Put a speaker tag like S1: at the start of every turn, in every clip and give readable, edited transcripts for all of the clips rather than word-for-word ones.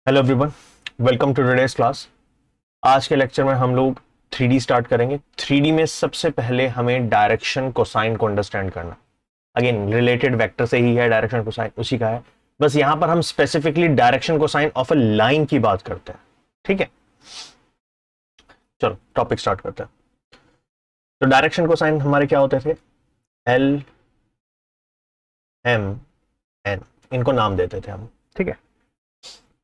S1: Hello everyone, welcome to today's class. आज के lecture में हम लोग 3D स्टार्ट करेंगे। 3D में सबसे पहले हमें डायरेक्शन कोसाइन को अंडरस्टैंड करना। अगेन रिलेटेड वेक्टर से ही है, डायरेक्शन कोसाइन उसी का है, बस यहां पर हम specifically direction cosine of a line की बात करते हैं। ठीक है, चलो टॉपिक स्टार्ट करते हैं। तो डायरेक्शन कोसाइन हमारे क्या होते थे? एल, एम, एन, इनको नाम देते थे हम। ठीक है,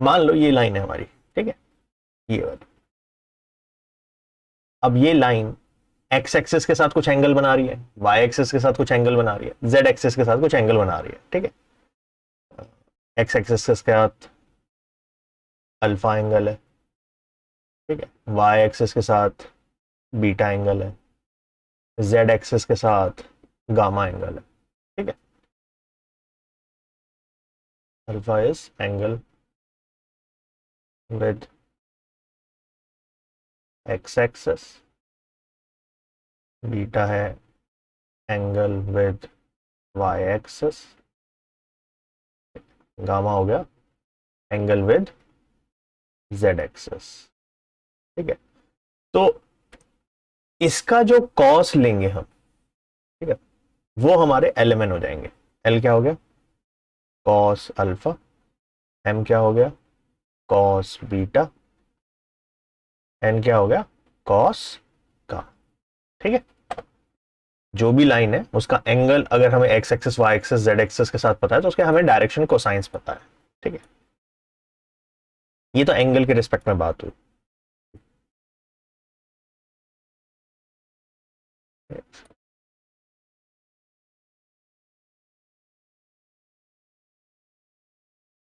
S1: मान लो ये लाइन है हमारी। ठीक है, ये वाली। अब ये लाइन एक्स एक्सिस के साथ कुछ एंगल बना रही है, वाई एक्सिस के साथ कुछ एंगल बना रही है, जेड एक्सिस के साथ कुछ एंगल बना रही है। ठीक है, एक्स एक्सिस के साथ अल्फा एंगल है। ठीक है, वाई एक्सिस के साथ बीटा एंगल है, जेड एक्सिस के साथ गामा एंगल है। ठीक है, alpha is angle with X axis, beta है angle with Y axis, gamma हो गया एंगल विद जेड एक्सिस। ठीक है, तो इसका जो कॉस लेंगे हम, ठीक है, वो हमारे एलिमेंट हो जाएंगे। एल क्या हो गया? Cos alpha. एम क्या हो गया? Cos beta. एन क्या हो गया? कॉस का। ठीक है, जो भी लाइन है उसका एंगल अगर हमें X axis Y axis Z axis के साथ पता है तो उसके हमें डायरेक्शन कोसाइंस पता है। ठीक है, ये तो एंगल के रिस्पेक्ट में बात हुई।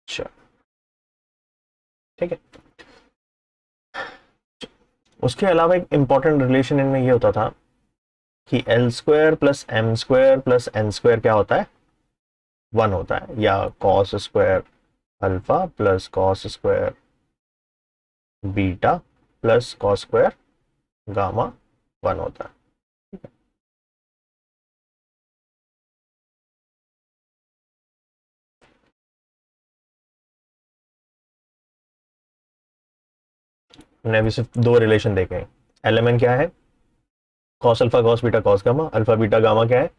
S1: अच्छा, ठीक है, उसके अलावा एक इंपॉर्टेंट रिलेशन इनमें ये होता था कि L square plus M square plus N square क्या होता है? 1 होता है, या cos square alpha plus cos square beta plus cos square gamma 1 होता है। हमने अभी सिर्फ दो रिलेशन देखे हैं। एलिमेंट क्या है? Cos alpha cos beta cos gamma. Alpha beta gamma क्या है?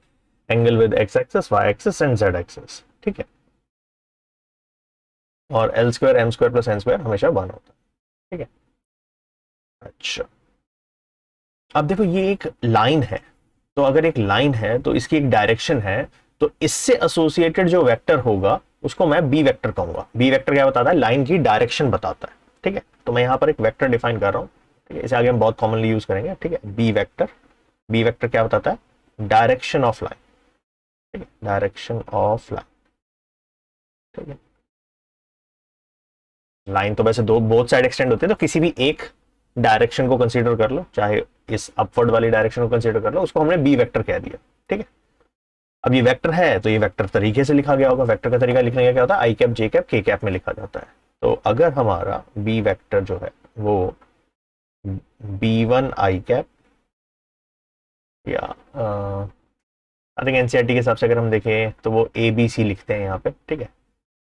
S1: Angle with X axis Y axis and Z axis. ठीक है, और L square M square plus N square हमेशा 1 होता है। ठीक है, अच्छा, अब देखो ये एक लाइन है, तो अगर एक लाइन है तो इसकी एक डायरेक्शन है, तो इससे एसोसिएटेड जो वेक्टर होगा उसको मैं बी वेक्टर कहूंगा। बी वेक्टर क्या बताता है? लाइन की डायरेक्शन बताता है। ठीक है, तो मैं यहां पर एक वेक्टर डिफाइन कर रहा हूं। ठीक है, इसे आगे हम बहुत कॉमनली यूज करेंगे। ठीक है, बी वेक्टर। बी वेक्टर क्या बताता है? Direction of line. ठीक है, डायरेक्शन ऑफ लाइन। ठीक है, लाइन तो वैसे दो बोथ साइड एक्सटेंड होते हैं, तो किसी भी एक डायरेक्शन को कंसीडर कर लो, चाहे इस अपवर्ड वाली डायरेक्शन को कंसीडर कर लो, उसको हमने बी वेक्टर कह दिया। ठीक है, अब ये वेक्टर है तो ये वेक्टर तरीके से लिखा गया होगा। वेक्टर का तरीका लिखने का क्या होता है? आई कैप जे कैप के कैप में लिखा जाता है। तो अगर हमारा बी वेक्टर जो है वो बी वन आई कैप, या आई थिंक एनसीईआरटी के हिसाब से अगर हम देखें तो वो ए बी सी लिखते हैं यहाँ पे। ठीक है,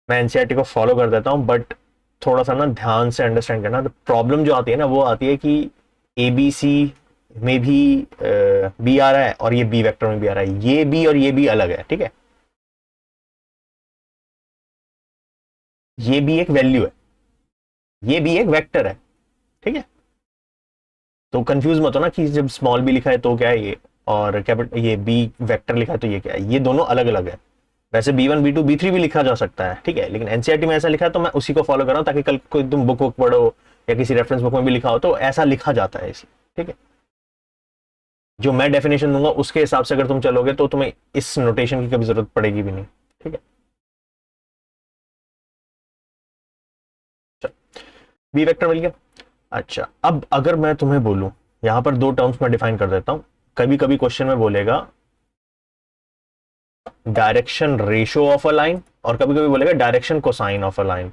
S1: मैं एनसीईआरटी को फॉलो कर देता हूँ, बट थोड़ा सा ना ध्यान से अंडरस्टैंड करना। तो प्रॉब्लम जो आती है ना वो आती है कि ए बी सी में भी बी आ रहा है और ये बी वेक्टर में भी आ रहा है, ये बी और ये बी अलग है। ठीक है, ये भी एक वैल्यू है, ये भी एक वेक्टर है। ठीक है, तो कंफ्यूज मत हो ना कि जब स्मॉल बी लिखा है तो क्या है ये, और कैपिटल ये बी वेक्टर लिखा है तो ये क्या है। ये दोनों अलग अलग है। वैसे B one B two B three भी लिखा जा सकता है। ठीक है, लेकिन एनसीईआरटी में ऐसा लिखा है तो मैं उसी को फॉलो कर रहा हूँ, ताकि कल कोई तुम बुक बुक पढ़ो या किसी रेफरेंस बुक में भी लिखा हो तो ऐसा लिखा जाता है इसे। ठीक है, जो मैं डेफिनेशन दूंगा उसके हिसाब से अगर तुम चलोगे तो तुम्हें इस नोटेशन की कभी जरूरत पड़ेगी भी नहीं। ठीक है, बी वेक्टर मिल गया। अच्छा, अब अगर मैं तुम्हें बोलूं, यहां पर दो टर्म्स में डिफाइन कर देता हूं। कभी कभी क्वेश्चन में बोलेगा direction ratio of a line, और कभी कभी बोलेगा direction cosine of a line.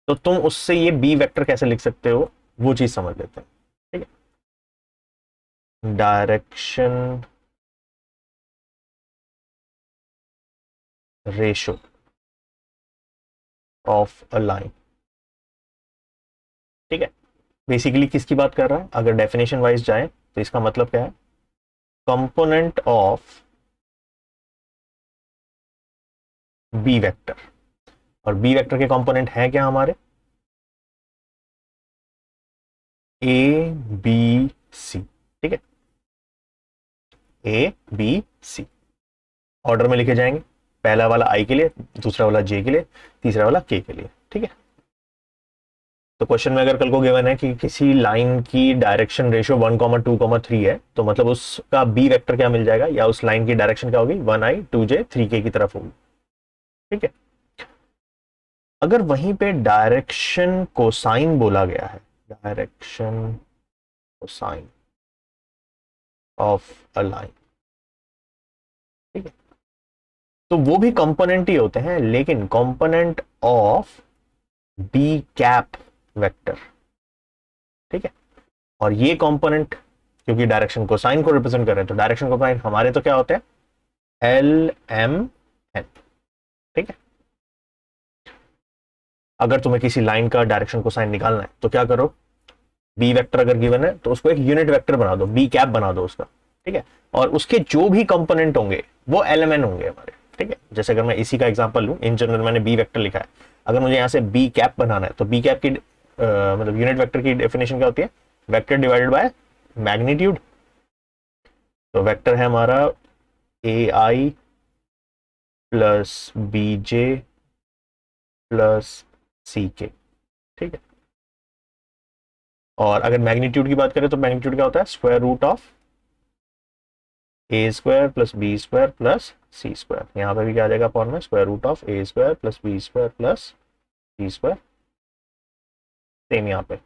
S1: तो तुम उससे ये बी वेक्टर कैसे लिख सकते हो वो चीज समझ लेते हैं। ठीक है, direction ratio of a line. ठीक है, बेसिकली किसकी बात कर रहा है, अगर डेफिनेशन वाइज जाए तो इसका मतलब क्या है, कंपोनेंट ऑफ बी वेक्टर, और बी वेक्टर के कंपोनेंट है क्या हमारे, ए बी सी। ठीक है, ए बी सी ऑर्डर में लिखे जाएंगे, पहला वाला आई के लिए, दूसरा वाला जे के लिए, तीसरा वाला के लिए। ठीक है, तो क्वेश्चन में अगर कल को गिवन है कि किसी लाइन की डायरेक्शन रेशियो 1,2,3 है, तो मतलब उसका बी वेक्टर क्या मिल जाएगा, या उस लाइन की डायरेक्शन क्या होगी, 1i 2j 3k की तरफ होगी। ठीक है, अगर वहीं पे डायरेक्शन कोसाइन बोला गया है, direction cosine of a line, ठीक है, तो वो भी कंपोनेंट ही होते हैं, लेकिन component of B cap vector. ठीक है, और ये कंपोनेंट क्योंकि डायरेक्शन कोसाइन को रिप्रेजेंट कर रहे हैं, तो डायरेक्शन कोसाइन हमारे तो क्या होते हैं, एल एम एन। ठीक है, अगर तुम्हें किसी लाइन का डायरेक्शन कोसाइन निकालना है तो क्या करो, बी वेक्टर अगर गिवन है तो उसको एक यूनिट वेक्टर बना दो, बी कैप बना दो उसका। ठीक है, और उसके जो भी कंपोनेंट होंगे वो एल एम एन होंगे हमारे। ठीक है, जैसे अगर मैं इसी का एग्जांपल लूं, इन जनरल मैंने बी वेक्टर लिखा है, अगर मुझे यहां से बी कैप बनाना है तो बी कैप की मतलब यूनिट वेक्टर की डेफिनेशन क्या होती है, वेक्टर डिवाइडेड बाय मैग्नीट्यूड। तो वेक्टर है हमारा ए आई प्लस बी जे प्लस सी के। ठीक है, और अगर मैग्नीट्यूड की बात करें तो मैग्नीट्यूड क्या होता है, square root of A square plus B square plus C square. यहां पर भी क्या आ जाएगा फॉर्म में, square root of A square plus B square plus C square. Same यहाँ पे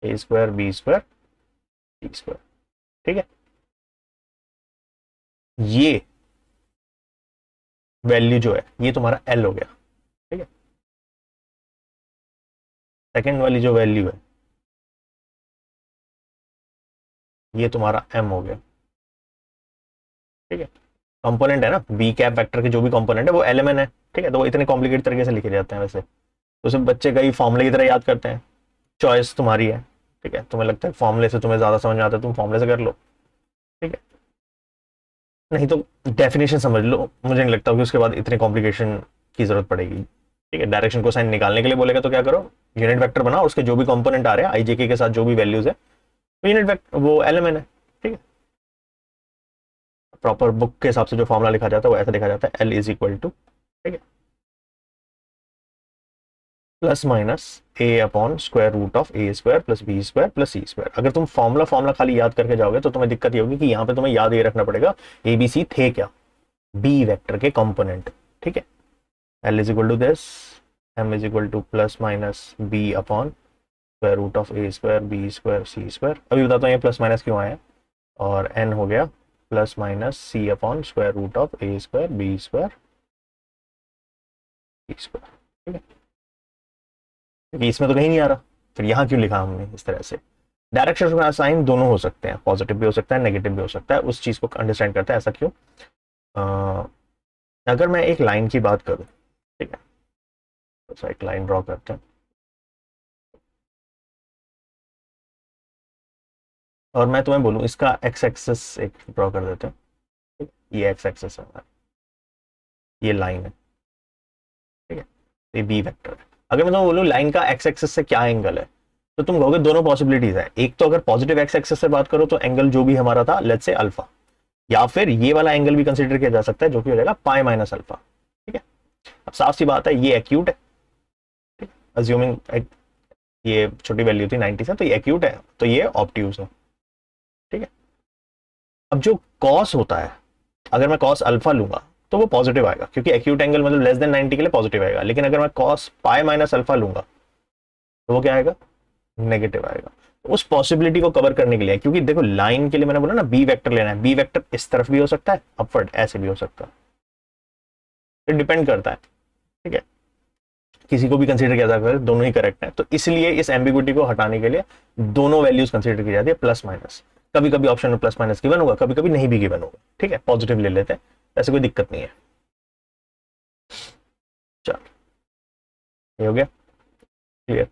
S1: A square B square C square. ठीक है, ये वैल्यू जो है ये तुम्हारा एल हो गया। ठीक है, सेकेंड वाली जो वैल्यू है ये तुम्हारा एम हो गया। ठीक है, कंपोनेंट है ना, बी कैप वेक्टर के जो भी कंपोनेंट है वो एलिमेंट है। ठीक है, तो वो इतने कॉम्प्लिकेटेड तरीके से लिखे जाते हैं, वैसे तो सिर्फ बच्चे कई फॉर्मूले की तरह याद करते हैं, चॉइस तुम्हारी है। ठीक है, तुम्हें लगता है फॉर्मूले से तुम्हें ज्यादा समझ में आता है, तुम फॉर्मूले से कर लो। ठीक है, नहीं तो डेफिनेशन समझ लो, मुझे नहीं लगता कि उसके बाद इतने कॉम्प्लिकेशन की जरूरत पड़ेगी। ठीक है, डायरेक्शन को साइन निकालने के लिए बोलेगा तो क्या करो, यूनिट वेक्टर बनाओ, उसके जो भी कंपोनेंट आ रहे हैं आई जे के साथ जो भी वैल्यूज है वो यूनिट वेक्टर वो एलिमेंट है। ठीक है, प्रॉपर बुक के हिसाब से जो फॉर्मूला लिखा जाता है वो ऐसा लिखा जाता है, एल इज इक्वल टू, ठीक है, plus minus A upon square root of A square plus B square plus C square. अगर तुम फॉर्मूला फॉर्मूला खाली याद करके जाओगे तो तुम्हें दिक्कत ये होगी कि यहाँ पे तुम्हें याद ये रखना पड़ेगा ए बी सी थे क्या, बी वेक्टर के कंपोनेंट। ठीक है, L is equal to this, M is equal to plus minus B upon square root of A square B square C square. अभी बताता हूँ ये प्लस माइनस क्यों आया, और एन हो गया plus minus C upon square root of A square B square C square. ठीक है, क्योंकि इसमें तो कहीं नहीं आ रहा, फिर यहाँ क्यों लिखा हमने इस तरह से। डायरेक्शन का साइन दोनों हो सकते हैं, पॉजिटिव भी हो सकता है नेगेटिव भी हो सकता है, उस चीज को अंडरस्टैंड करता है ऐसा क्यों। अगर मैं एक लाइन की बात करूं, ठीक है, तो एक लाइन ड्रॉ करते हैं, और मैं तुम्हें बोलूं इसका एक्स एक्सिस एक ड्रॉ कर देते हैं। ठीक है? ये एक्स एक्सिस है हमारा, ये लाइन है। ठीक है, ये बी वेक्टर है। अगर मैं तुम्हें बोलूं लाइन का एक्स एक्सिस से क्या एंगल है, तो तुम कहोगे दोनों पॉसिबिलिटीज है, एक तो अगर पॉजिटिव एक्स एक्सिस से बात करो तो एंगल जो भी हमारा था लेट्स से अल्फा, या फिर ये वाला एंगल भी कंसीडर किया जा सकता है जो कि हो जाएगा पाई माइनस अल्फा। ठीक है, अब साफ सी बात है ये एक्यूट है, अज्यूमिंग ये छोटी वैल्यू थी 90 से, तो ये एक्यूट है, तो ये ऑब्ट्यूज है। ठीक है, अब जो कॉस होता है, अगर मैं कॉस अल्फा लूंगा तो वो पॉजिटिव आएगा, क्योंकि एक्यूट एंगल मतलब लेस देन 90 के लिए पॉजिटिव आएगा, लेकिन अगर मैं कॉस पाई माइनस अल्फा लूंगा तो वो क्या आएगा, नेगेटिव आएगा। तो उस पॉसिबिलिटी को कवर करने के लिए, क्योंकि देखो लाइन के लिए मैंने बोला ना बी वेक्टर लेना है, बी वेक्टर इस तरफ भी हो सकता है, अपवर्ड ऐसे भी हो सकता है, तो डिपेंड करता है। ठीक है, किसी को भी कंसीडर किया जा सकता है, दोनों ही करेक्ट है, तो इसलिए इस एम्बिग्युइटी को हटाने के लिए दोनों वैल्यूज कंसीडर की जाती है, प्लस माइनस। कभी कभी ऑप्शन में प्लस माइनस गिवन होगा, कभी कभी नहीं भी गिवन होगा। ठीक है, पॉजिटिव ले लेते हैं, ऐसे कोई दिक्कत नहीं है। चलो, ये हो गया क्लियर।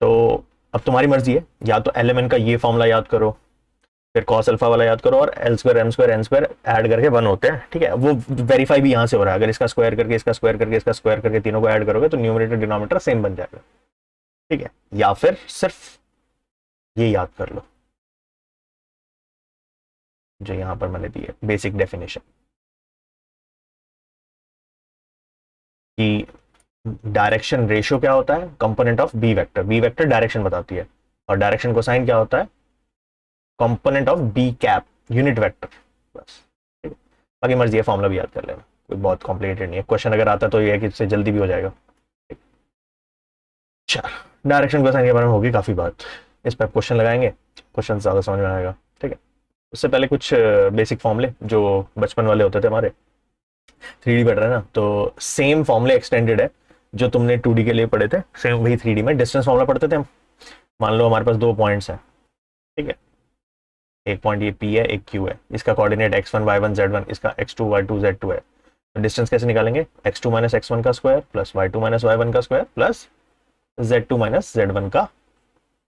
S1: तो अब तुम्हारी मर्जी है, या तो LMN का ये फॉर्मूला याद करो, फिर कॉस अल्फा वाला याद करो, और L square M square N square add करके 1 होते हैं, ठीक है। वो वेरीफाई भी यहाँ से हो रहा है, अगर इसका स्क्वायर करके इसका स्क्वायर करके इसका स्क्वायर करके तीनों को ऐड करोगे तो न्यूमरेटर डिनोमिनेटर सेम बन जाएगा, ठीक है। या फिर सिर्फ ये याद कर लो जो यहां पर मैंने दी है, बेसिक डेफिनेशन कि डायरेक्शन रेशियो क्या होता है, component of B vector, B vector direction बताती है, और डायरेक्शन कोसाइन क्या होता है, component of B cap unit vector, बस, ठीक है। बाकी मर्जी है, फॉर्मूला भी याद कर लेना, कोई बहुत कॉम्प्लिकेटेड नहीं है, क्वेश्चन अगर आता है तो ये है कि इससे जल्दी भी हो जाएगा। चलो, डायरेक्शन कोसाइन के बारे में होगी काफी बात, इस पर क्वेश्चन लगाएंगे, क्वेश्चन ज्यादा समझ में आएगा, ठीक है। उससे पहले कुछ बेसिक फॉर्मूले जो बचपन वाले होते थे हमारे, 3D पढ़ रहे हैं ना, तो सेम फॉर्मूले एक्सटेंडेड है जो तुमने 2D के लिए पढ़े थे, सेम वही 3D में डिस्टेंस फॉर्मूला पढ़ते थे हम। मान लो हमारे पास 2 पॉइंट्स हैं, ठीक है, एक पॉइंट ये P है, एक Q है, इसका कोऑर्डिनेट x1 y1 z1, इसका x2 y2 z2 है, तो डिस्टेंस कैसे निकालेंगे, x2 माइनस x1 का square plus y2 minus y1 का square plus z2 minus z1 का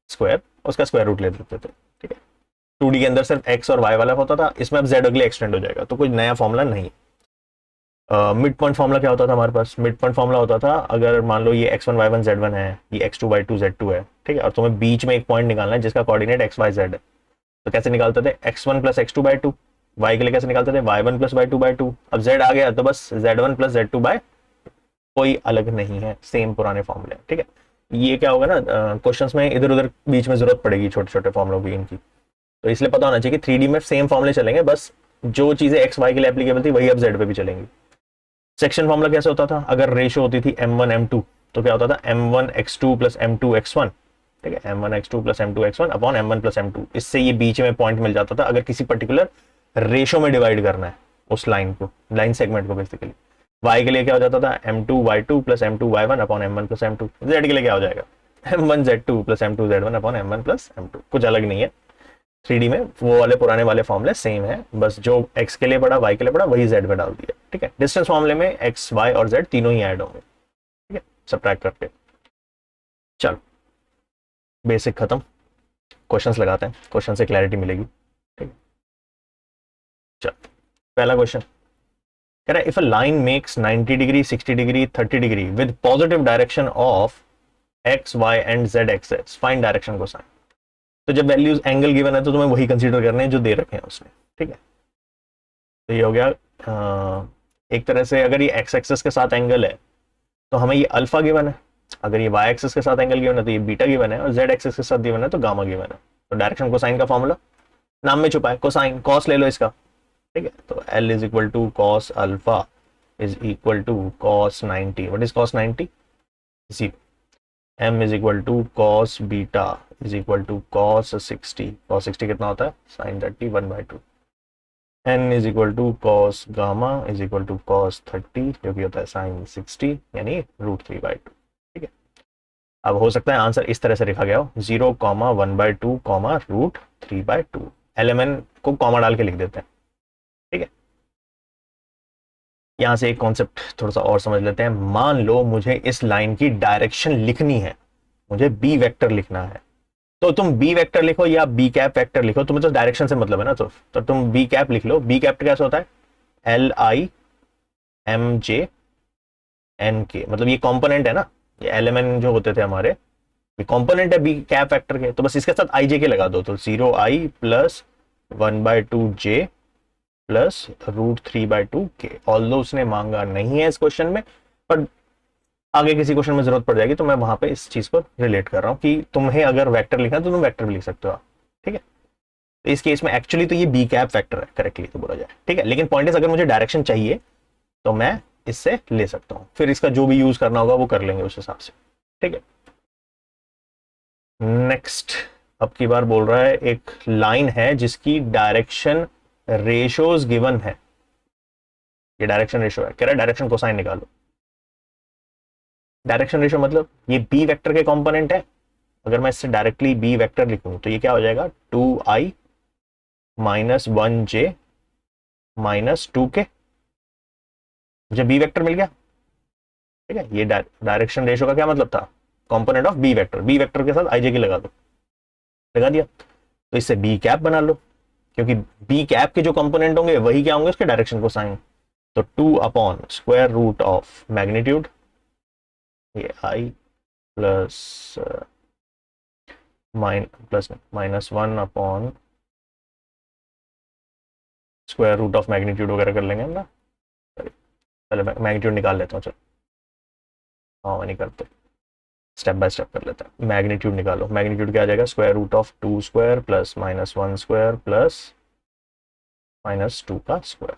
S1: स्क्वायर, उसका स्क्वायर रूट ले लेते थे, ठीक है। 2D के अंदर सिर्फ x और y वाला होता था, इसमें अब z अगले एक्सटेंड हो जाएगा, तो कोई नया फॉर्मूला नहीं। मिड पॉइंट फॉर्मूला क्या होता था हमारे पास, मिड पॉइंट फॉर्मूला होता था, अगर मान लो ये x1 y1 z1 है, ये x2 y2 z2 है, ठीक है, और तुम्हें बीच में एक पॉइंट निकालना है जिसका कोऑर्डिनेट x y z है, तो कैसे निकालते थे, x1 plus x2 by 2, y के लिए कैसे निकालते थे, y1 प्लस y2 बाई 2, अब z आ गया तो बस z1 प्लस z2 बाय, कोई अलग नहीं है, सेम पुराने फॉर्मूले, ठीक है। ये क्या होगा ना, क्वेश्चंस में इधर उधर बीच में जरूरत पड़ेगी छोटे छोटे फॉर्मुलों की इनकी, तो इसलिए पता होना चाहिए कि 3D में सेम फॉर्मूले चलेंगे, बस जो चीजें एक्स वाई के लिए एप्लीकेबल थी वही अब जेड पे भी चलेंगी। सेक्शन फॉर्मूला कैसे होता था, अगर रेशियो होती थी m1 m2, तो क्या होता था m1 x2 plus m2 x1, ठीक है, m1 x2 plus m2 x1 upon m1 plus m2, इससे ये बीच में पॉइंट मिल जाता था अगर किसी पर्टिकुलर रेशियो में डिवाइड करना है उस लाइन को, लाइन सेगमेंट को बेसिकली। y के लिए क्या हो जाता था m2 y2 plus m2 y1 upon m1 plus m2, z के लिए क्या हो जाएगा m1 z2 plus m2 z1 upon m1 plus m2, कुछ अलग नहीं है। 3D में वो वाले पुराने वाले फॉर्मूले सेम है, बस जो x के लिए पड़ा y के लिए पड़ा वही z पे डाल दिया, ठीक है। डिस्टेंस मामले में x y और z तीनों ही ऐड होंगे, ठीक है, सब्ट्रैक्ट करके। चलो, बेसिक खत्म, क्वेश्चंस लगाते हैं, क्वेश्चन से क्लैरिटी मिलेगी, ठीक है। चलो, पहला क्वेश्चन कह रहा है, if a line makes 90 degree 60 degree 30 degree with positive direction of x y and z axes, find direction cosine. तो जब वैल्यूज एंगल गिवन है तो तुम्हें वही कंसीडर करने हैं जो दे रखे हैं उसने, ठीक है। तो ये हो गया एक तरह से, अगर ये एक्स एक्सेस के साथ एंगल है तो हमें ये अल्फा गिवन है, अगर ये वाई एक्सेस के साथ एंगल गिवन है तो ये बीटा गिवन है, और जेड एक्सेस के साथ गिवन है तो गामा गिवन है। तो डायरेक्शन कोसाइन का फॉर्मूला नाम में छुपा है, कोसाइन, कॉस ले लो इसका, ठीक है। तो L is equal to cos alpha is equal to cos 90, what is cos 90, 0। M is equal to cos beta is equal to cos 60, cos 60 कितना होता है, sine 30 1/2। N is equal to cos gamma is equal to cos 30 जो कि होता है sign 60 यानी √3/2, ठीक है। अब हो सकता है आंसर इस तरह से लिखा गया हो 0, 1/2, √3/2, LMN को कॉमा डाल के लिख देते हैं, ठीक है। यहां से एक कॉन्सेप्ट थोड़ा सा और समझ लेते हैं। मान लो मुझे इस लाइन की डायरेक्शन लिखनी है, मुझे बी वेक्टर लिखना है, तो तुम बी वेक्टर लिखो या बी कैप वेक्टर लिखो, तुम्हें तो डायरेक्शन से मतलब है ना, तो तुम बी कैप लिख लो। बी कैप कैसे होता है, LIMJNK, मतलब ये कंपोनेंट है ना, ये LMN जो होते थे हमारे, ये कंपोनेंट है बी कैप वेक्टर के, तो बस इसके साथ IJK लगा दो, तो 0I plus 1/2J plus √3/2K। Although उसने मांगा नहीं है इस क्वेश्चन में, पर आगे किसी क्वेश्चन में जरूरत पड़ जाएगी तो मैं वहां पे इस चीज को रिलेट कर रहा हूं कि तुम्हें अगर वेक्टर लिखना है तो तुम वेक्टर भी लिख सकते हो, ठीक है। तो इस केस में एक्चुअली तो ये बी कैप वेक्टर है, करेक्टली तो बोला जाए, ठीक है। लेकिन पॉइंट इज, अगर मुझे डायरेक्शन चाहिए तो मैं इससे ले सकता हूं, फिर इसका जो भी यूज करना होगा वो कर लेंगे उस हिसाब से, ठीक है। नेक्स्ट, अब की बार बोल रहा है एक लाइन है जिसकी डायरेक्शन रेशियोज गिवन है, ये डायरेक्शन रेशियो है, कह रहा है डायरेक्शन कोसाइन निकालो। डायरेक्शन रेशियो मतलब ये बी वेक्टर के कंपोनेंट है, अगर मैं इससे डायरेक्टली बी वेक्टर लिखूं तो ये क्या हो जाएगा 2I minus 1J minus 2K, मुझे बी वेक्टर मिल गया, ठीक है। ये डायरेक्शन रेशियो का क्या मतलब था, component of B vector, B vector के साथ आई जे की लगा दो, लगा दिया, तो इससे बी कैप बना लो, क्योंकि बी कैप के जो कंपोनेंट होंगे वही क्या होंगे, उसके डायरेक्शन को साइन, तो 2 upon square root of magnitude, ये I plus minus 1 upon square root of magnitude वगैरह कर लेंगे ना, पहले मैग्नीट्यूड निकाल लेता हूँ, चलो हाँ नहीं करते, स्टेप बाय स्टेप कर लेते हैं। मैग्नीट्यूड निकालो, मैग्नीट्यूड क्या आ जाएगा, square root of 2 square plus -1 square plus -2 का स्क्वायर,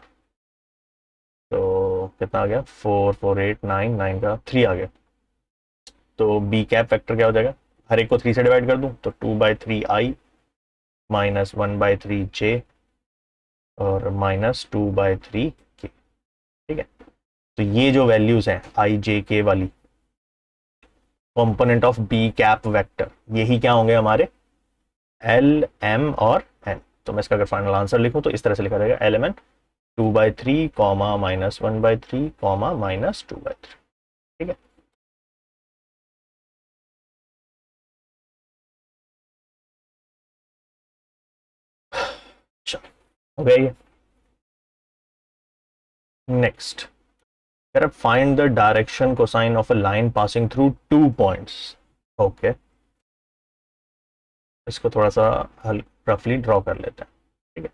S1: तो कितना आ गया 4 4 8 9 9 का 3 आ गया, तो बी कैप फैक्टर क्या हो जाएगा, हर एक को 3 से डिवाइड कर दूं तो 2/3 आई माइनस 1/3 जे और -2/3 के, ठीक है। तो ये जो वैल्यूज हैं आई जे के वाली component of B cap vector, यही क्या होंगे हमारे एल एम और एन। तो मैं इसका अगर फाइनल आंसर लिखूं तो इस तरह से लिखा जाएगा L M N 2/3 comma -1/3 comma -2/3, ठीक है। चलो हो गया ये। Next, find the direction cosine of a line passing through 2 points. Okay, इसको थोड़ा सा रफली ड्रॉ कर लेते हैं, ठीक है।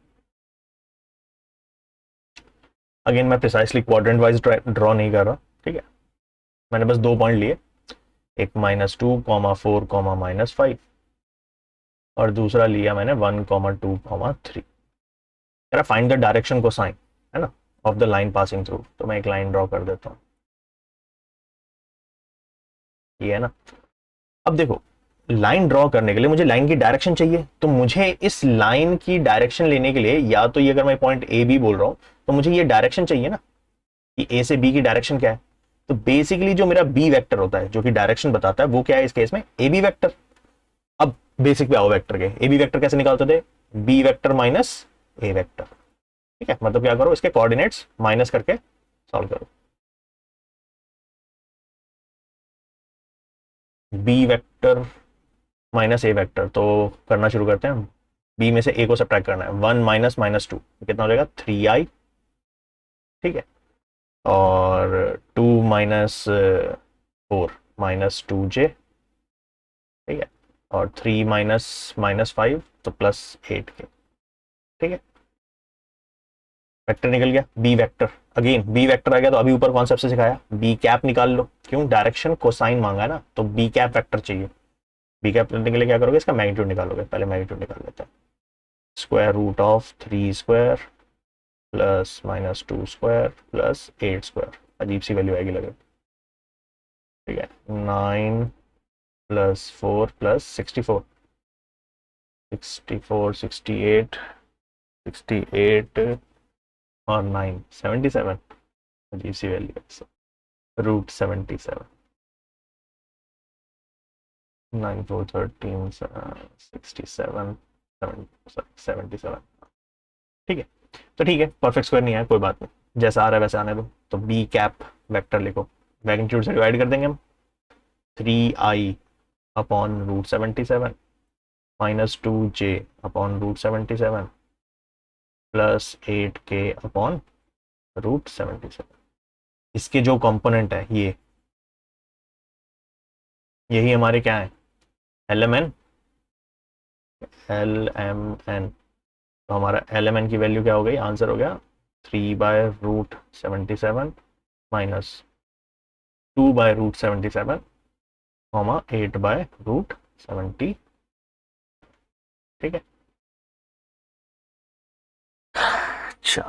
S1: अगेन मैं प्रिसाइसली क्वाड्रेंट वाइज ड्रॉ नहीं कर रहा, ठीक है, मैंने बस 2 पॉइंट लिए, एक -2, 4, -5 और दूसरा लिया मैंने 1, 2, 3। फाइंड द डायरेक्शन कोसाइन, है ना, of the line passing through, तो मैं एक लाइन ड्रॉ कर देता हूं, ये है ना। अब देखो, लाइन ड्रॉ करने के लिए मुझे लाइन की डायरेक्शन चाहिए, तो मुझे इस लाइन की डायरेक्शन लेने के लिए, या तो ये अगर मैं पॉइंट ए बी बोल रहा हूं तो मुझे ये डायरेक्शन चाहिए ना, कि ए से बी की डायरेक्शन क्या है। तो बेसिकली जो मेरा बी वेक्टर होता है जो कि डायरेक्शन बताता है वो क्या है इस केस में, ए बी वेक्टर। अब बेसिक पे आओ वेक्टर के, ए बी वेक्टर कैसे निकालते थे, बी वेक्टर माइनस ए वेक्टर, ठीक है। मतलब क्या करो, इसके कोऑर्डिनेट्स माइनस करके सॉल्व करो, बी वेक्टर माइनस ए वेक्टर, तो करना शुरू करते हैं। बी में से ए को सब्ट्रैक्ट करना है, 1 -2 कितना हो जाएगा 3i, ठीक है, और 2 -4 -2j, ठीक है, और 3 -5 तो +8k, ठीक है। वेक्टर निकल गया, B vector, again B vector आ गया, तो अभी ऊपर कॉन्सेप्ट से सिखाया बी कैप निकाल लो, क्यों, डायरेक्शन कोसाइन मांगा है ना, तो बी कैप वेक्टर चाहिए। बी कैप करने के लिए क्या करोगे, इसका मैग्नीट्यूड निकालोगे, पहले मैग्नीट्यूड निकाल लेते हैं, square root of 3 square plus -2 square plus 8 square, अजीब सी वैल्यू आएगी लगे, ठीक है, 9 + 4 + 64 64 68 68 और 9 77, अजीब सी वैल्यू है, √77, 9 4 13 67 77, ठीक है। तो ठीक है, परफेक्ट स्क्वायर नहीं है, कोई बात नहीं, जैसा आ रहा है वैसे आने दो। तो बी कैप वेक्टर लिखो, मैग्नीट्यूड से डिवाइड कर देंगे हम, 3i upon √77 -2j upon √77 plus 8k upon √77। इसके जो कंपोनेंट है यही हमारे क्या है, L M N, L M N. तो हमारा एल एम एन की वैल्यू क्या हो गई, आंसर हो गया 3/√77 -2/√77 8/√70, ठीक है। अच्छा,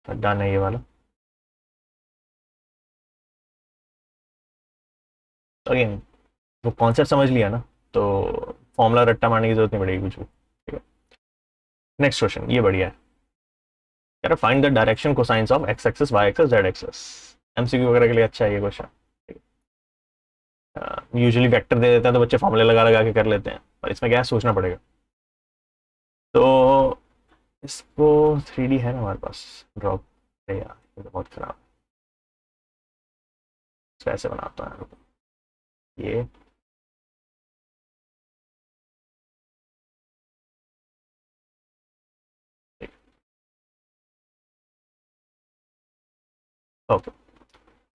S1: तो डन है ये वाला। अगेन वो कॉन्सेप्ट समझ लिया ना, तो फॉर्मूला रट्टा मारने की जरूरत नहीं पड़ेगी कुछ भी, ठीक है। नेक्स्ट क्वेश्चन ये बढ़िया है, कह रहा find the direction cosines of X axis Y axis Z axis. MCQ वगैरह के लिए अच्छा है ये क्वेश्चन, यूजुअली वेक्टर दे देते हैं तो बच्चे फॉर्मूले लगा लगा के कर लेते हैं, और इसमें क्या है सोचना पड़ेगा। तो इसको 3D है ना हमारे पास, ड्रॉप, यार ये तो बहुत खराब है, इसको ऐसे बनाता है, ये ओके,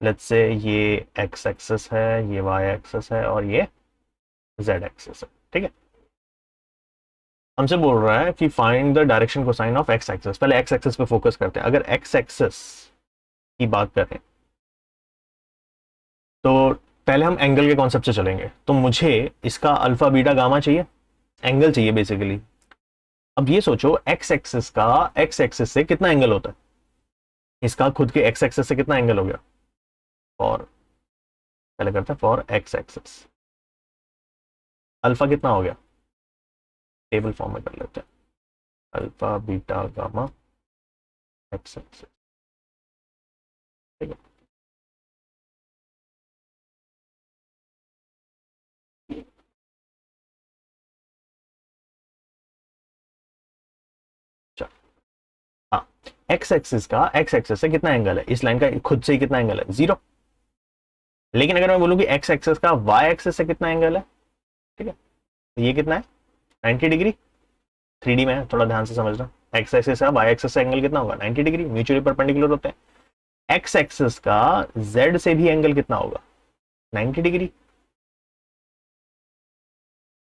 S1: लेट्स से ये एक्स एक्सिस है, ये वाई एक्सिस है और ये जेड एक्सिस है, ठीक है। हमसे बोल रहा है कि find the direction cosine of X axis. पहले एक्स एक्सिस पे फोकस करते हैं। अगर एक्स एक्सिस की बात करें तो पहले हम एंगल के कॉन्सेप्ट से चलेंगे। तो मुझे इसका अल्फा बीटा गामा चाहिए, एंगल चाहिए बेसिकली। अब ये सोचो एक्स एक्सिस का एक्स एक्सिस से कितना एंगल होता है, इसका खुद के एक्स एक्सिस से कितना एंगल हो गया। फॉर पहले करते हैं फॉर एक्स एक्सिस अल्फा कितना हो गया, टेबल फॉर्म में कर लेते हैं। Alpha beta gamma x axis, ठीक है। हाँ, एक्स एक्सिस का एक्स एक्सिस से कितना एंगल है, इस लाइन का खुद से ही कितना एंगल है, 0। लेकिन अगर मैं बोलूं कि एक्स एक्सिस का वाई एक्सिस से कितना एंगल है, ठीक है, तो ये कितना है 90 डिग्री। 3D में है, थोड़ा ध्यान से समझना। एक्स एक्सिस का वाई एक्सिस से एंगल कितना होगा 90 डिग्री, म्यूचुअली परपेंडिकुलर होते हैं। एक्स एक्सिस का जेड से भी एंगल कितना होगा 90 डिग्री।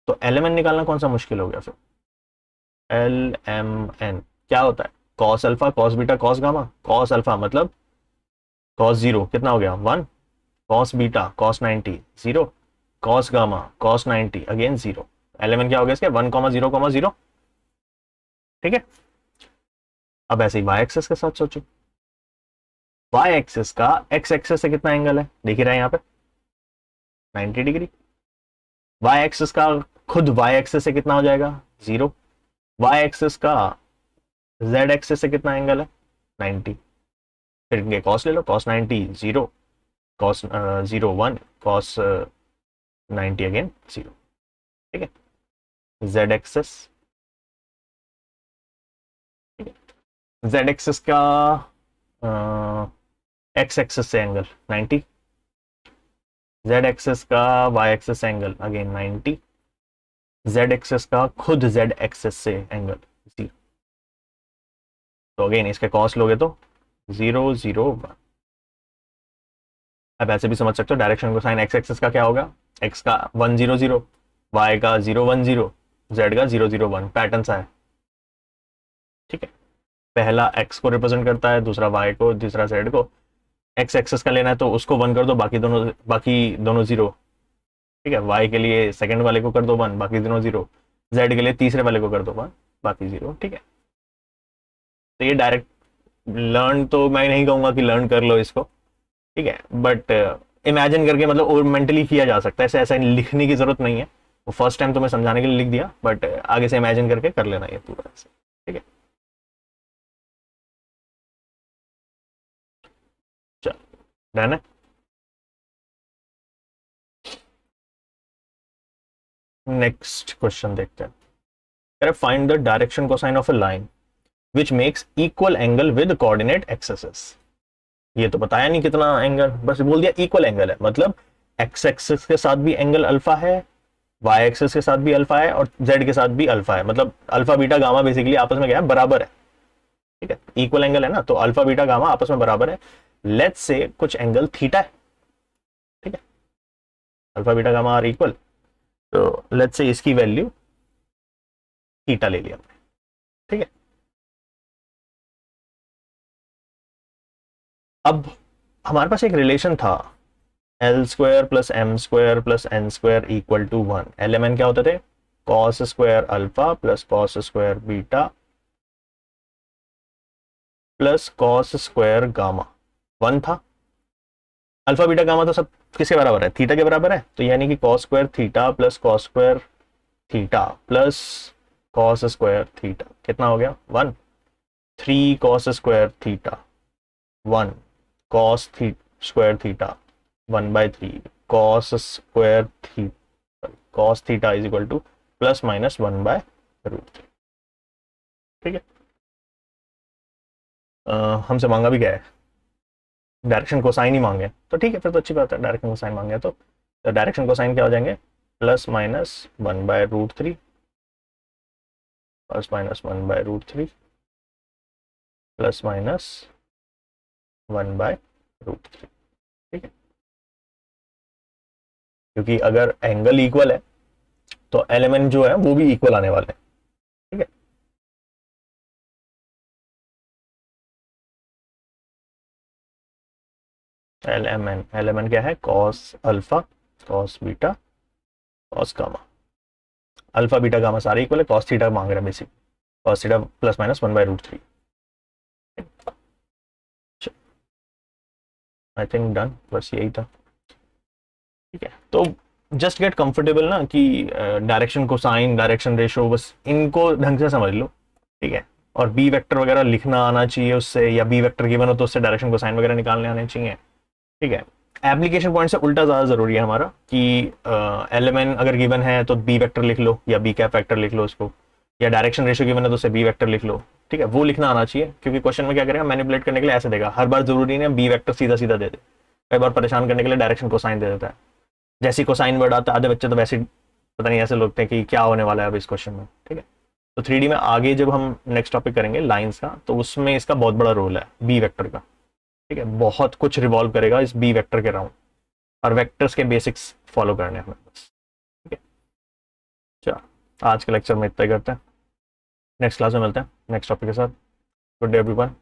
S1: तो एल एम एन निकालना कौन सा मुश्किल हो गया फिर। एल एम एन क्या होता है, cos alpha cos beta cos gamma. Cos alpha मतलब कॉस 0 कितना हो गया 1, cos beta cos 90 0, cos gamma cos 90 again 0। L M N क्या हो गया इसके 1 0 0, ठीक है। अब ऐसे ही वाई एक्सिस के साथ सोचो, वाई एक्सिस का एक्स एक्सिस से कितना एंगल है, देख ही रहे हैं यहाँ पे 90 डिग्री। वाई एक्सिस का खुद वाई एक्सिस से कितना हो जाएगा 0। वाई एक्सिस का जेड एक्सिस से कितना एंगल है 90। फिर इनके कॉस ले लो, कॉस 90 0, कॉस 0 1, कॉस 90 अगेन 0, ठीक है। जेड एक्सिस, जेड एक्सिस का एक्स एक्सिस से एंगल 90, जेड एक्सिस का Y axis angle again 90, Z axis का खुद जेड एक्सिस से एंगल 0। तो अगेन इसके कॉस लोगे तो 0 0 1। अब ऐसे भी समझ सकते हो डायरेक्शन को साइन एक्स एक्सिस का क्या होगा, एक्स का 1 0 0, वाई का 0 1 0, जेड का 0 0 1। पैटर्न सा है, ठीक है। पहला एक्स को रिप्रेजेंट करता है, दूसरा वाई को, तीसरा जेड को। एक्स एक्सिस का लेना है तो उसको 1 कर दो, बाकी दोनों 0, ठीक है। वाई के लिए सेकंड वाले को कर दो 1, बाकी दोनों 0। जेड के लिए तीसरे वाले को कर दो 1, बाकी 0, ठीक है। तो ये डायरेक्ट लर्न तो मैं नहीं कहूंगा कि लर्न कर लो इसको, ठीक है, बट इमेजिन करके मतलब और मेंटली किया जा सकता है। ऐसे ऐसा लिखने की जरूरत नहीं है। वो फर्स्ट टाइम तुम्हें समझाने के लिए लिख दिया, बट आगे से इमेजिन करके कर लेना ये पूरा से, ठीक है। चल डन है। नेक्स्ट क्वेश्चन देखते हैं। Find the direction cosine of a line which makes equal angle with coordinate axis. ये तो बताया नहीं कितना एंगल, बस बोल दिया इक्वल एंगल है, मतलब एक्स एक्सिस के साथ भी एंगल अल्फा है, वाई एक्सिस के साथ भी अल्फा है और जेड के साथ भी अल्फा है। मतलब अल्फा बीटा गामा बेसिकली आपस में क्या है, बराबर है, ठीक है। इक्वल एंगल है ना, तो अल्फा बीटा गामा आपस में बराबर है। लेट्स से कुछ एंगल थीटा है, ठीक है। Alpha beta gamma are equal, तो लेट्स से इसकी वैल्यू थीटा ले लिया हमने, ठीक है। अब हमारे पास एक रिलेशन था L square plus M square plus N square equal to 1। L M N क्या होते थे, cos square alpha plus cos square beta plus cos square gamma. 1 था। अल्फा बीटा गामा तो सब किसके बराबर है, थीटा के बराबर है। तो यानी कि cos square theta plus cos square theta plus cos square theta कितना हो गया 1। 3 cos square theta 1, cos square theta 1/3, cos square theta cos theta is equal to plus minus 1/√3, ठीक है। हमसे मांगा भी क्या है, डायरेक्शन कोसाइन ही मांगे, तो ठीक है, फिर तो अच्छी बात है, डायरेक्शन कोसाइन मांगे तो तो डायरेक्शन कोसाइन क्या हो जाएंगे, plus minus 1/√3 plus minus 1/√3 plus minus 1/√3। ठीक है, क्योंकि अगर एंगल इक्वल है तो एलिमेंट जो है वो भी इक्वल आने वाले हैं। ठीक है, एल एम एन क्या है, cos alpha cos beta cos gamma. Alpha beta gamma सारे इक्वल है, कॉस थीटा मांग रहा है basic, cos theta plus minus 1/√3। I think done, बस यही था। ठीक है, तो जस्ट गेट कंफर्टेबल ना कि डायरेक्शन को साइन, डायरेक्शन रेशो, बस इनको ढंग से समझ लो। ठीक है, और बी वेक्टर वगैरह लिखना आना चाहिए उससे, या बी वेक्टर गिवन हो तो उससे डायरेक्शन को साइन वगैरह निकालने आने चाहिए। ठीक है, एप्लीकेशन पॉइंट से उल्टा ज्यादा जरूरी है हमारा कि एलिमेंट अगर गिवन है तो बी वेक्टर लिख लो या बी कैप वेक्टर लिख लो उसको, या डायरेक्शन रेशियो गिवन है तो उसे बी वेक्टर लिख लो। ठीक है, वो लिखना आना चाहिए, क्योंकि क्वेश्चन में क्या करेगा, मैनिपुलेट करने के लिए ऐसे देगा, हर बार जरूरी नहीं है बी वेक्टर सीधा सीधा दे दे, कई बार परेशान करने के लिए डायरेक्शन को साइन दे देता है। जैसे कोसाइन वर्ड आता है आधे बच्चे तो वैसे पता नहीं ऐसे लोग थे कि क्या होने वाला है अब इस क्वेश्चन में। ठीक है, तो 3D में आगे जब हम नेक्स्ट टॉपिक करेंगे लाइंस का, तो उसमें इसका बहुत बड़ा रोल है बी वेक्टर का। ठीक है, बहुत कुछ रिवॉल्व करेगा इस बी वेक्टर के राउंड, और वेक्टर्स के बेसिक्स फॉलो करने हमें बस। ठीक है, चलो आज के लेक्चर में इतना ही करते हैं, नेक्स्ट क्लास में मिलते हैं नेक्स्ट टॉपिक के साथ। Good day everyone.